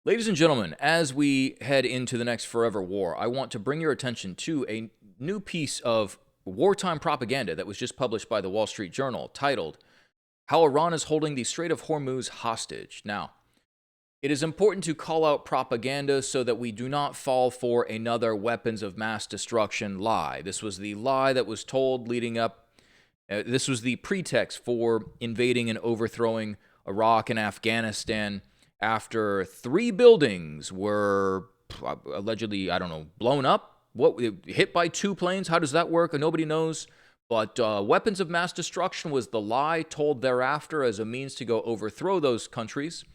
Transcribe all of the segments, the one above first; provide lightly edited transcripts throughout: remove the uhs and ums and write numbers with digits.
Ladies and gentlemen, as we head into the next forever war, I want to bring your attention to a new piece of wartime propaganda that was just published by the Wall Street Journal titled, How Iran is Holding the Strait of Hormuz Hostage. Now, it is important to call out propaganda so that we do not fall for another weapons of mass destruction lie. This was the lie that was told leading up. This was the pretext for invading and overthrowing Iraq and Afghanistan after 3 buildings were allegedly, blown up. What, hit by 2 planes? How does that work? Nobody knows. But weapons of mass destruction was the lie told thereafter as a means to go overthrow those countries.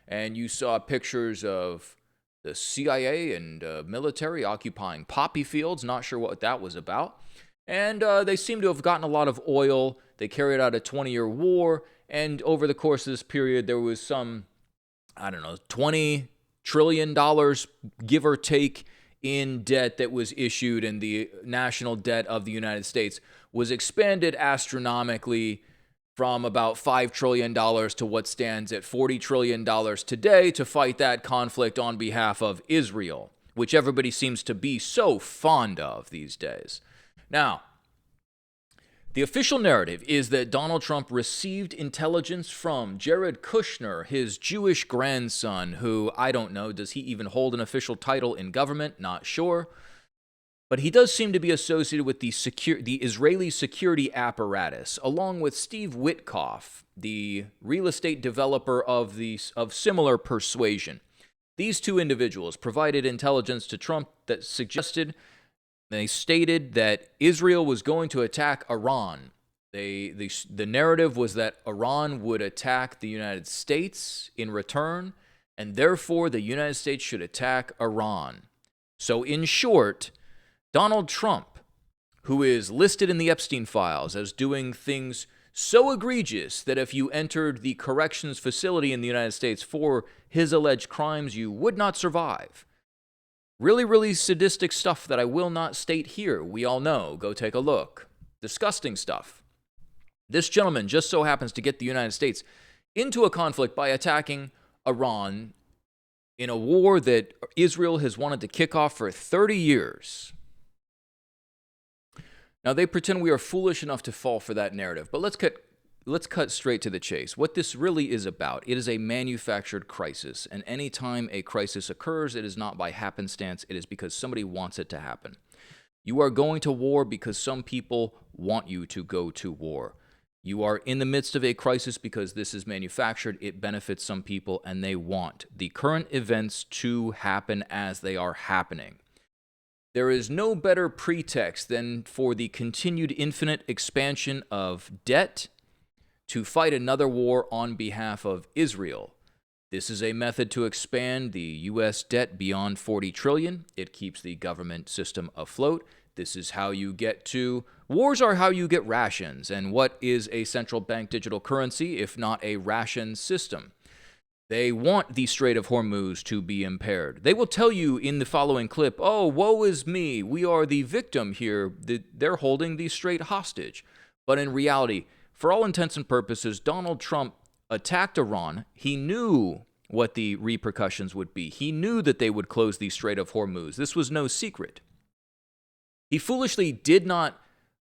And you saw pictures of the CIA and military occupying poppy fields. Not sure what that was about. And they seem to have gotten a lot of oil. They carried out a 20-year war. And over the course of this period, there was some, $20 trillion, give or take, in debt that was issued. And the national debt of the United States was expanded astronomically from about $5 trillion to what stands at $40 trillion today to fight that conflict on behalf of Israel, which everybody seems to be so fond of these days. Now, the official narrative is that Donald Trump received intelligence from Jared Kushner, his Jewish grandson, who, I don't know, does he even hold an official title in government? Not sure. But he does seem to be associated with the Israeli security apparatus, along with Steve Witkoff, the real estate developer of similar persuasion. These two individuals provided intelligence to Trump that they stated that Israel was going to attack Iran. The narrative was that Iran would attack the United States in return, and therefore the United States should attack Iran. So in short, Donald Trump, who is listed in the Epstein files as doing things so egregious that if you entered the corrections facility in the United States for his alleged crimes, you would not survive. Really, really sadistic stuff that I will not state here. We all know. Go take a look. Disgusting stuff. This gentleman just so happens to get the United States into a conflict by attacking Iran in a war that Israel has wanted to kick off for 30 years. Now, they pretend we are foolish enough to fall for that narrative, but let's cut straight to the chase. What this really is about, it is a manufactured crisis, and anytime a crisis occurs, it is not by happenstance, it is because somebody wants it to happen. You are going to war because some people want you to go to war. You are in the midst of a crisis because this is manufactured, it benefits some people, and they want the current events to happen as they are happening. There is no better pretext than for the continued infinite expansion of debt to fight another war on behalf of Israel. This is a method to expand the U.S. debt beyond $40 trillion. It keeps the government system afloat. This is how you get to... Wars are how you get rations. And what is a central bank digital currency if not a ration system? They want the Strait of Hormuz to be impaired. They will tell you in the following clip, oh, woe is me, we are the victim here. They're holding the strait hostage. But in reality, for all intents and purposes, Donald Trump attacked Iran. He knew what the repercussions would be. He knew that they would close the Strait of Hormuz. This was no secret. He foolishly did not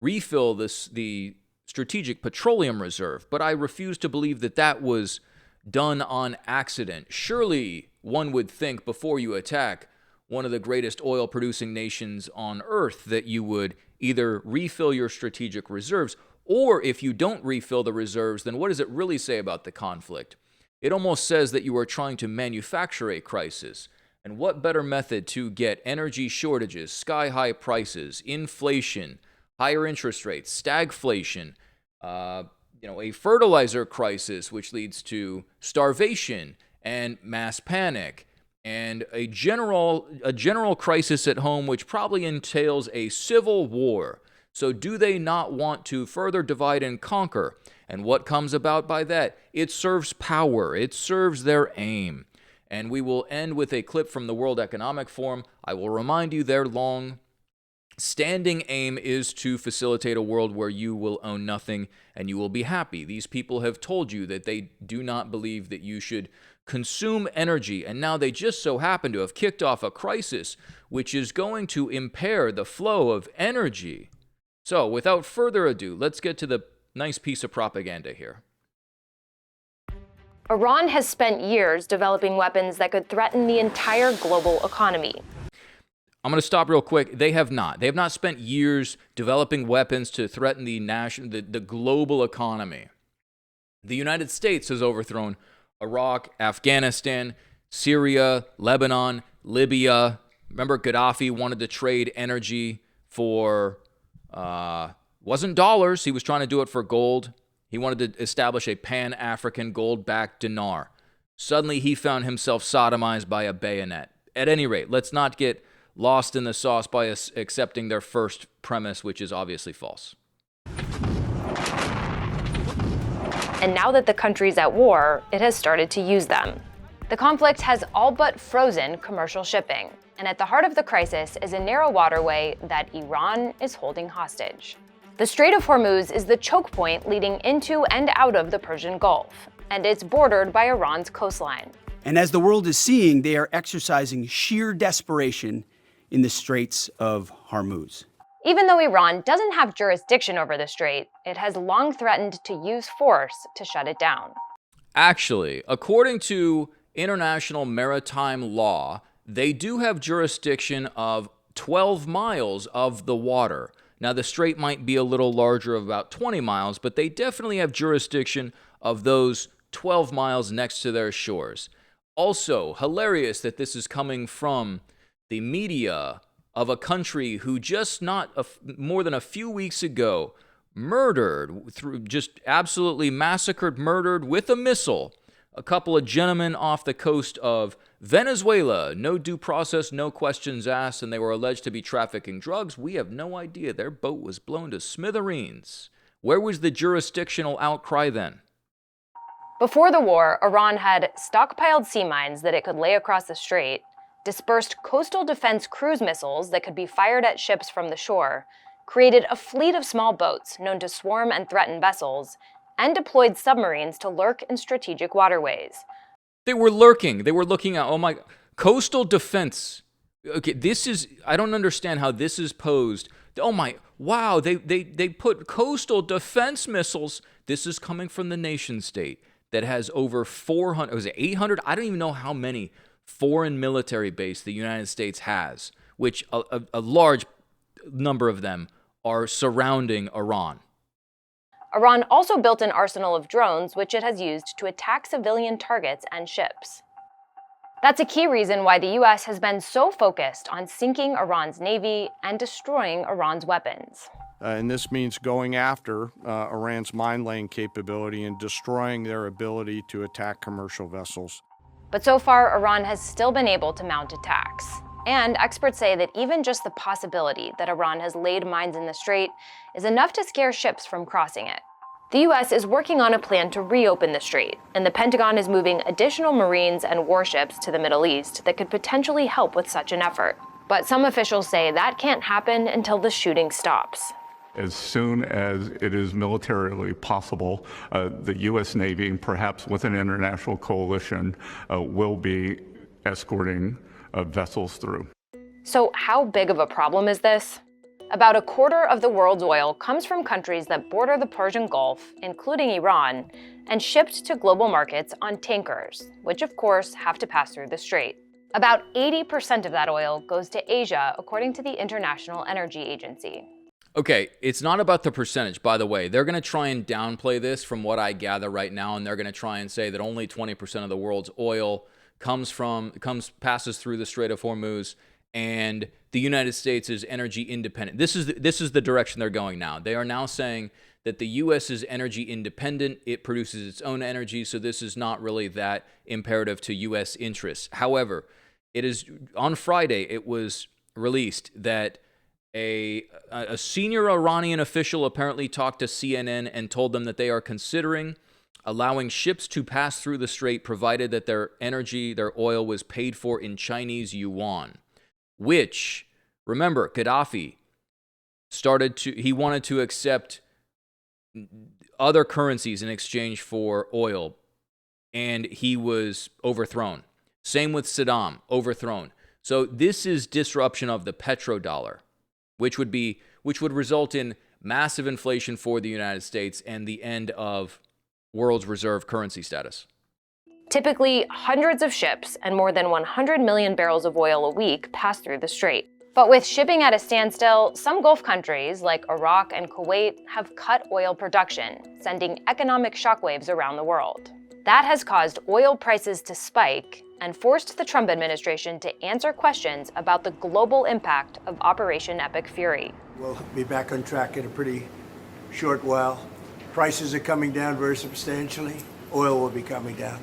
refill the strategic petroleum reserve, but I refuse to believe that that was done on accident. Surely one would think before you attack one of the greatest oil-producing nations on earth that you would either refill your strategic reserves, or if you don't refill the reserves, then what does it really say about the conflict? It almost says that you are trying to manufacture a crisis. And what better method to get energy shortages, sky-high prices, inflation, higher interest rates, stagflation, a fertilizer crisis, which leads to starvation and mass panic, and a general crisis at home, which probably entails a civil war. So do they not want to further divide and conquer? And what comes about by that? It serves power. It serves their aim. And we will end with a clip from the World Economic Forum. I will remind you their long-standing aim is to facilitate a world where you will own nothing and you will be happy. These people have told you that they do not believe that you should consume energy, and now they just so happen to have kicked off a crisis which is going to impair the flow of energy. So, without further ado, let's get to the nice piece of propaganda here. Iran has spent years developing weapons that could threaten the entire global economy. I'm going to stop real quick. They have not. They have not spent years developing weapons to threaten the global economy. The United States has overthrown Iraq, Afghanistan, Syria, Lebanon, Libya. Remember, Gaddafi wanted to trade energy for, wasn't dollars. He was trying to do it for gold. He wanted to establish a pan-African gold-backed dinar. Suddenly, he found himself sodomized by a bayonet. At any rate, let's not get lost in the sauce by accepting their first premise, which is obviously false. And now that the country's at war, it has started to use them. The conflict has all but frozen commercial shipping, and at the heart of the crisis is a narrow waterway that Iran is holding hostage. The Strait of Hormuz is the choke point leading into and out of the Persian Gulf, and it's bordered by Iran's coastline. And as the world is seeing, they are exercising sheer desperation in the Straits of Hormuz. Even though Iran doesn't have jurisdiction over the strait, it has long threatened to use force to shut it down. Actually, according to international maritime law, they do have jurisdiction of 12 miles of the water. Now, the strait might be a little larger, of about 20 miles, but they definitely have jurisdiction of those 12 miles next to their shores. Also, hilarious that this is coming from the media of a country who just more than a few weeks ago absolutely murdered with a missile a couple of gentlemen off the coast of Venezuela. No due process, no questions asked, and they were alleged to be trafficking drugs. We have no idea. Their boat was blown to smithereens. Where was the jurisdictional outcry then? Before the war, Iran had stockpiled sea mines that it could lay across the strait, dispersed coastal defense cruise missiles that could be fired at ships from the shore, created a fleet of small boats known to swarm and threaten vessels, and deployed submarines to lurk in strategic waterways. They were lurking. They were looking at, oh my, coastal defense. Okay, I don't understand how this is posed. Oh my, wow, they put coastal defense missiles. This is coming from the nation state that has over 400, was it 800? I don't even know how many foreign military base the United States has, which a large number of them are surrounding Iran. Iran also built an arsenal of drones, which it has used to attack civilian targets and ships. That's a key reason why the U.S. has been so focused on sinking Iran's navy and destroying Iran's weapons. And this means going after Iran's mine-laying capability and destroying their ability to attack commercial vessels. But so far, Iran has still been able to mount attacks. And experts say that even just the possibility that Iran has laid mines in the strait is enough to scare ships from crossing it. The U.S. is working on a plan to reopen the strait, and the Pentagon is moving additional Marines and warships to the Middle East that could potentially help with such an effort. But some officials say that can't happen until the shooting stops. As soon as it is militarily possible, the U.S. Navy, perhaps with an international coalition, will be escorting vessels through. So how big of a problem is this? About a quarter of the world's oil comes from countries that border the Persian Gulf, including Iran, and shipped to global markets on tankers, which of course have to pass through the strait. About 80% of that oil goes to Asia, according to the International Energy Agency. Okay, it's not about the percentage, by the way. They're going to try and downplay this from what I gather right now, and they're going to try and say that only 20% of the world's oil passes through the Strait of Hormuz, and the United States is energy independent. This is the direction they're going now. They are now saying that the U.S. is energy independent. It produces its own energy, so this is not really that imperative to U.S. interests. However, on Friday, it was released that a senior Iranian official apparently talked to CNN and told them that they are considering allowing ships to pass through the strait provided that their oil was paid for in Chinese yuan, which, remember, Gaddafi he wanted to accept other currencies in exchange for oil and he was overthrown. Same with Saddam, overthrown. So this is disruption of the petrodollar, which would result in massive inflation for the United States and the end of world's reserve currency status. Typically, hundreds of ships and more than 100 million barrels of oil a week pass through the strait. But with shipping at a standstill, some Gulf countries like Iraq and Kuwait have cut oil production, sending economic shockwaves around the world. That has caused oil prices to spike and forced the Trump administration to answer questions about the global impact of Operation Epic Fury. We'll be back on track in a pretty short while. Prices are coming down very substantially. Oil will be coming down.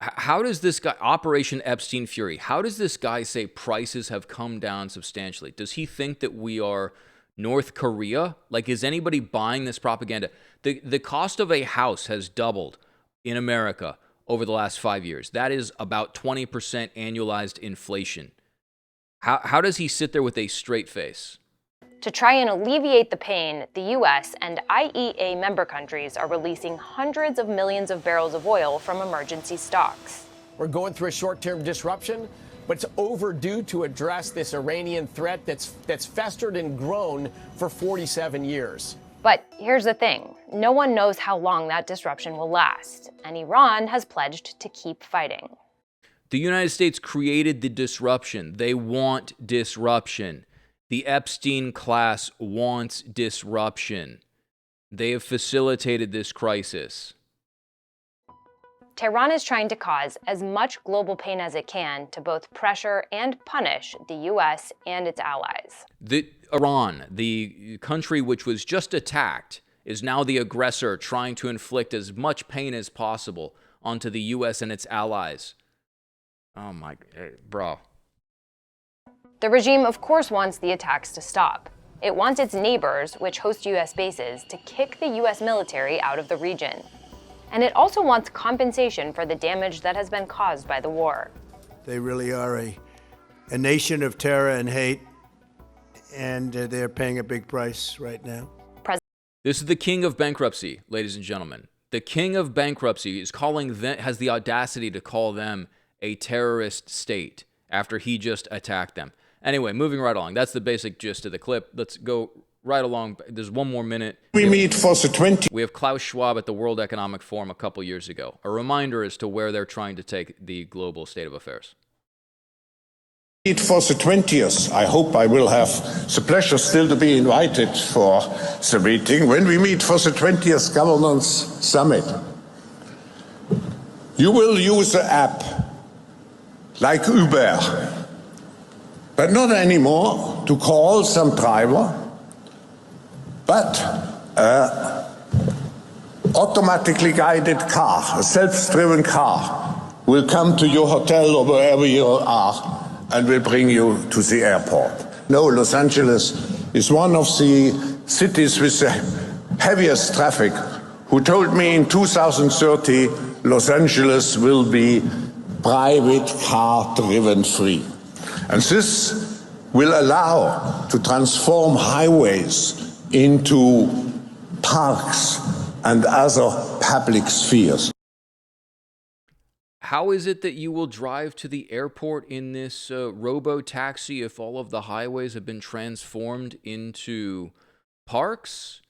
How does this guy, Operation Epstein Fury, how does this guy say prices have come down substantially? Does he think that we are North Korea? Like, is anybody buying this propaganda? The cost of a house has doubled in America over the last 5 years. That is about 20% annualized inflation. How does he sit there with a straight face? To try and alleviate the pain, the US and IEA member countries are releasing hundreds of millions of barrels of oil from emergency stocks. We're going through a short-term disruption, but it's overdue to address this Iranian threat that's festered and grown for 47 years. But here's the thing, no one knows how long that disruption will last, and Iran has pledged to keep fighting. The United States created the disruption. They want disruption. The Epstein class wants disruption. They have facilitated this crisis. Tehran is trying to cause as much global pain as it can to both pressure and punish the US and its allies. Iran, the country which was just attacked, is now the aggressor, trying to inflict as much pain as possible onto the US and its allies. Oh my, bro. The regime, of course, wants the attacks to stop. It wants its neighbors, which host US bases, to kick the US military out of the region. And it also wants compensation for the damage that has been caused by the war. They really are a nation of terror and hate, and they're paying a big price right now. This is the king of bankruptcy, ladies and gentlemen. The king of bankruptcy is has the audacity to call them a terrorist state after he just attacked them. Anyway, moving right along. That's the basic gist of the clip. Let's go right along. There's one more minute. We meet for the 20th. We have Klaus Schwab at the World Economic Forum a couple years ago. A reminder as to where they're trying to take the global state of affairs. Meet for the 20th. I hope I will have the pleasure still to be invited for the meeting when we meet for the 20th Governance Summit. You will use the app like Uber, but not anymore to call some driver, but automatically guided car, a self-driven car, will come to your hotel or wherever you are and will bring you to the airport. No, Los Angeles is one of the cities with the heaviest traffic, who told me in 2030 Los Angeles will be private car driven free. And this will allow to transform highways into parks and other public spheres. How is it that you will drive to the airport in this robo-taxi if all of the highways have been transformed into parks?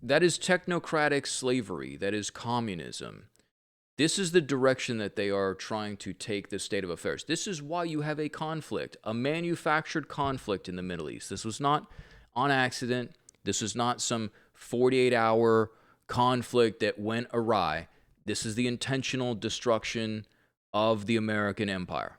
That is technocratic slavery. That is communism. This is the direction that they are trying to take the state of affairs. This is why you have a conflict, a manufactured conflict in the Middle East. This was not on accident. This is not some 48-hour conflict that went awry. This is the intentional destruction of the American empire.